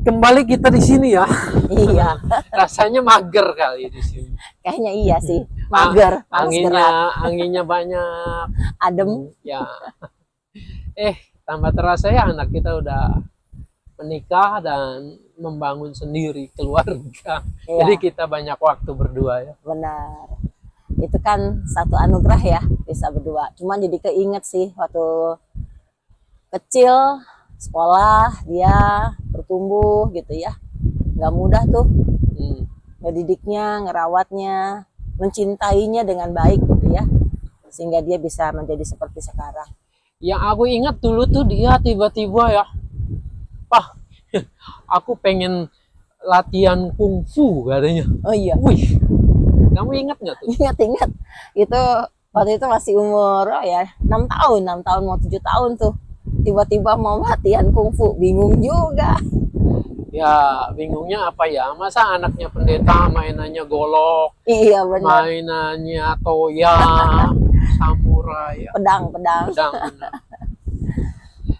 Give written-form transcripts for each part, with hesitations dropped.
kembali kita di sini ya. Iya, Rasanya mager kali di sini. kayaknya iya sih. Mager, harus gerak, Anginnya banyak. adem. Ya. Tambah terasa ya anak kita udah menikah dan membangun sendiri keluarga. Iya, Jadi kita banyak waktu berdua ya. benar. Itu kan satu anugerah ya, bisa berdua. Cuman jadi keinget sih waktu kecil, sekolah, dia bertumbuh gitu ya. Nggak mudah tuh Hmm. ngedidiknya, ngerawatnya, mencintainya dengan baik gitu ya. Sehingga dia bisa menjadi seperti sekarang. Yang aku ingat dulu tuh dia tiba-tiba ya, Pak, aku pengen latihan kungfu katanya. Oh iya, Wih, kamu ingat nggak tuh? ingat-ingat. Itu waktu itu masih umur 6 tahun, 6 tahun mau 7 tahun tuh. Tiba-tiba mau latihan kungfu, bingung juga. Ya, bingungnya apa ya? Masa anaknya pendeta mainannya golok, Iya benar, mainannya toya, samurai, ya, pedang-pedang. pedang. Benar.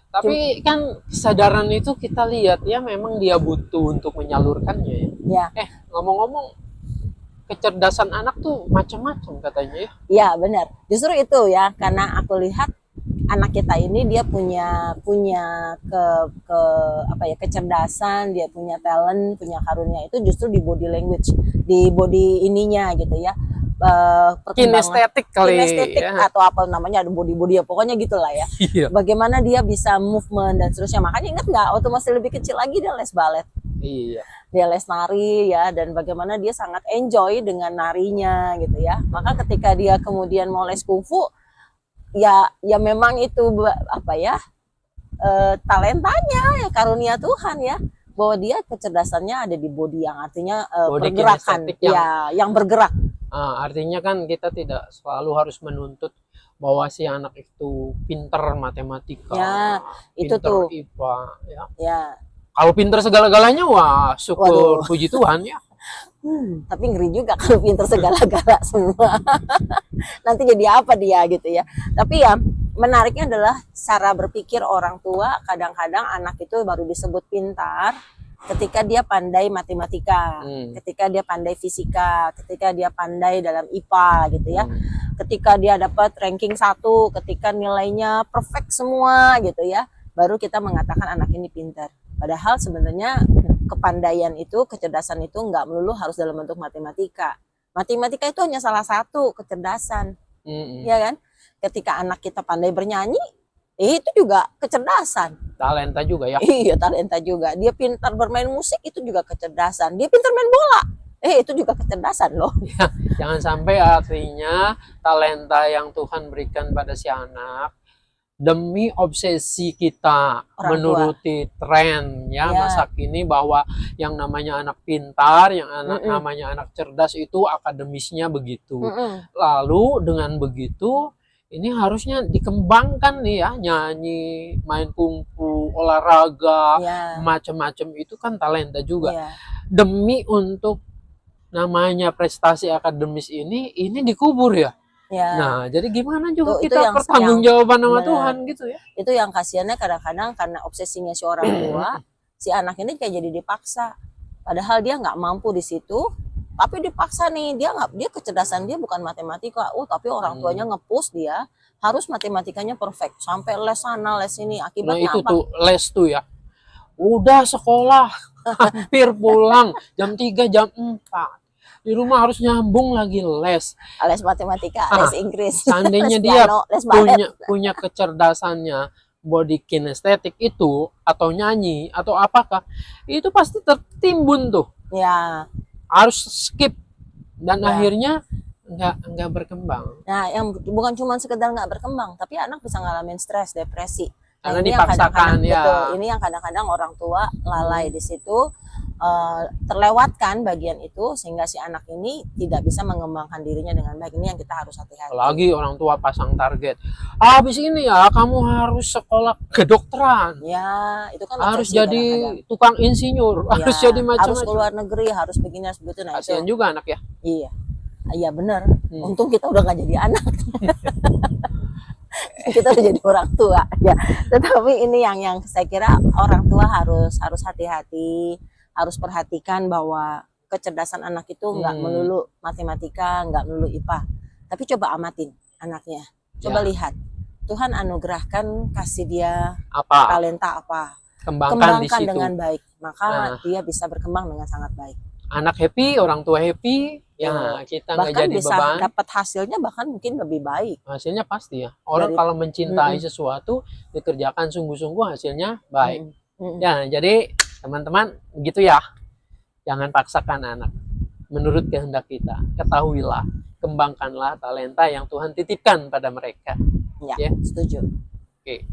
Tapi kan kesadaran itu kita lihat ya memang dia butuh untuk menyalurkannya ya. Ya, Ngomong-ngomong, kecerdasan anak tuh macam-macam katanya ya. iya benar. Justru itu ya, karena aku lihat anak kita ini dia punya punya ke apa ya, kecerdasan, dia punya talent, punya karunia itu justru di body language, di body ininya gitu ya. Perkembangan Kinestetik kali kinestetik ya. atau apa namanya, ada body ya, pokoknya gitulah ya. Iya. Bagaimana dia bisa movement dan seterusnya. Makanya ingat nggak, waktu masih lebih kecil lagi dia les balet, Iya. dia les nari ya, dan bagaimana dia sangat enjoy dengan narinya gitu ya. Maka ketika dia kemudian mau les kungfu, ya memang itu apa ya, talentanya ya, karunia Tuhan ya, bahwa dia kecerdasannya ada di body, yang artinya Body pergerakan kinestetik ya, yang bergerak. Artinya kan kita tidak selalu harus menuntut bahwa si anak itu pinter matematika, Ya, itu pinter tuh IPA ya. ya. Kalau pinter segala-galanya, wah syukur, Waduh. puji Tuhan ya. Tapi ngeri juga kalau pinter segala-gala semua. Nanti jadi apa dia gitu ya. Tapi ya menariknya adalah cara berpikir orang tua. Kadang-kadang anak itu baru disebut pintar ketika dia pandai matematika, ketika dia pandai fisika, ketika dia pandai dalam IPA gitu ya. Ketika dia dapat ranking 1, ketika nilainya perfect semua gitu ya, baru kita mengatakan anak ini pintar. Padahal sebenarnya kepandaian itu, kecerdasan itu nggak melulu harus dalam bentuk matematika. Matematika itu hanya salah satu kecerdasan, ya kan? Ketika anak kita pandai bernyanyi, itu juga kecerdasan. Talenta juga ya. Iya, talenta juga. Dia pintar bermain musik, itu juga kecerdasan. Dia pintar main bola, itu juga kecerdasan loh. Ya, jangan sampai artinya talenta yang Tuhan berikan pada si anak demi obsesi kita Orang menuruti tren ya, masa kini, bahwa yang namanya anak pintar, yang namanya anak cerdas itu akademisnya begitu. Lalu dengan begitu ini harusnya dikembangkan nih ya, nyanyi, main kungfu, olahraga, macam-macam itu kan talenta juga. Demi untuk namanya prestasi akademis ini dikubur ya. Nah, jadi gimana juga kita pertanggungjawaban sama Tuhan gitu ya. Itu yang kasihannya kadang-kadang, karena obsesinya si orang tua, si anak ini kayak jadi dipaksa. Padahal dia nggak mampu di situ, tapi dipaksa nih, dia kecerdasan dia bukan matematika. Tapi orang tuanya nge-push dia harus matematikanya perfect, sampai les sana les sini. Akibatnya itu apa? tuh les tuh ya. Udah sekolah hampir pulang jam 3 jam 4. Di rumah harus nyambung lagi les Matematika, les Inggris. Seandainya dia punya kecerdasannya body kinestetik itu, atau nyanyi atau apakah, itu pasti tertimbun tuh. Ya. Harus skip dan akhirnya nggak berkembang. Nah, yang bukan cuma sekedar nggak berkembang, tapi anak bisa ngalamin stres, depresi. Karena dipaksakan ya. Betul, ini yang kadang-kadang orang tua lalai di situ, terlewatkan bagian itu, sehingga si anak ini tidak bisa mengembangkan dirinya dengan baik. Ini yang kita harus hati-hati. Apalagi orang tua pasang target, habis ini ya kamu harus sekolah kedokteran. Ya, itu kan harus jadi tukang insinyur, harus jadi macam-macam. Harus keluar negeri, harus begini, harus begitu. Nah, kasihan juga anak ya. Iya benar. Untung kita udah nggak jadi anak. kita udah jadi orang tua ya. Tetapi ini yang saya kira orang tua harus hati-hati, harus perhatikan bahwa kecerdasan anak itu nggak melulu matematika, nggak melulu IPA. Tapi coba amatin anaknya, coba lihat Tuhan anugerahkan, kasih dia talenta apa, kembangkan di situ dengan baik, maka dia bisa berkembang dengan sangat baik. Anak happy, orang tua happy, ya kita nggak jadi bisa beban. Dapat hasilnya bahkan mungkin lebih baik. Hasilnya pasti ya. Orang kalau mencintai sesuatu, dikerjakan sungguh-sungguh, hasilnya baik. Ya, jadi teman-teman begitu ya. Jangan paksakan anak. Menurut kehendak kita, ketahuilah, kembangkanlah talenta yang Tuhan titipkan pada mereka. Ya, setuju. Oke.